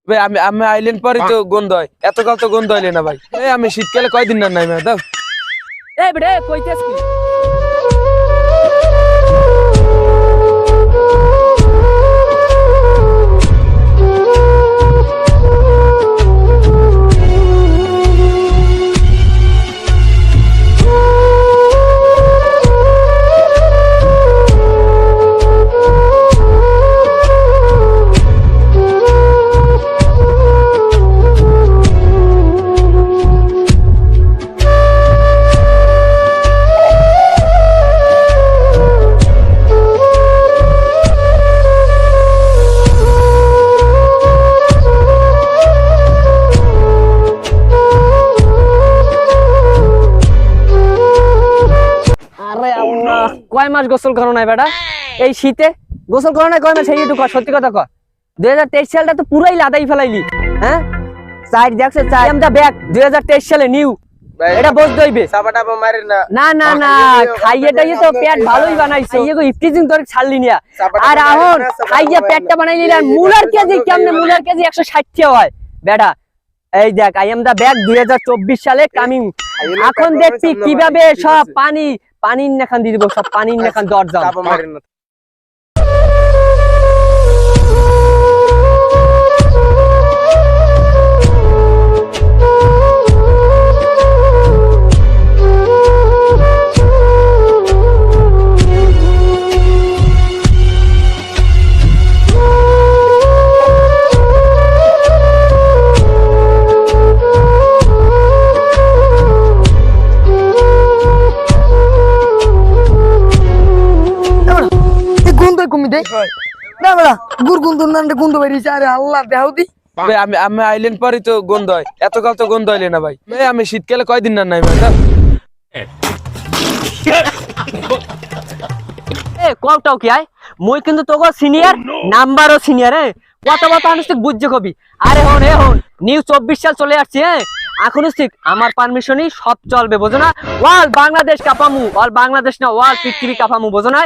ভাই আমি আমি আইলেন পরে তো গন্ধ হয়, এতকাল তো গন্ধ হইলে না ভাই। এই আমি শীতকালে কয়দিন না নাই দাও। এই বেড়ে কইতেছ কি? কয় মাস গোসল করো নাই বেটা? এই শীতে গোসল করো নাই কয় মাস? এইটুকু সত্যি কথা কর। 2023 সালটা তো পুরাই লাদাই ফেলাইলি। হ্যাঁ সাইড দেখছে চাই আমদা ব্যাগ 2023 সালে নিউ। এটা বুঝতে হইবে। সাবাটা মারে না। না না না খাইয়েটাই তো পেট ভালোই বানাইছে। ইগো ইফতিজিং তোর ছাড়লি নিয়া। আর এখন খাইয়া পেটটা বানাইলি আর মুলার কেজি কেমনে? মুলার কেজি 160 হয় বেটা। এই দেখ আই এম দা ব্যাগ 2024 সালে কামিং। এখন দেখছি কিভাবে সব পানির নেখান দিয়ে দিব, সব পানির নেখান দরজা। আমি আমি আইলেন পরে তো গন্ধ হয়, এতকাল তো গন্ধ হইলে না ভাই। এই আমি শীতকালে কয়দিন না নাই দাও। এ কওটাও কি আয়? মই কিন্তু তোগো সিনিয়র, নাম্বারও সিনিয়র। কত কত আনুষ্ঠানিক বুঝছে কবি। আরে হন নিউ 24 সাল চলে আসছে। এখন ঠিক আমার পারমিশনই সব চলবে, বোঝো না? ওয়াল বাংলাদেশ কাপামু, ওয়াল বাংলাদেশ না ওয়াল পৃথিবী কাপামু, বোঝো না?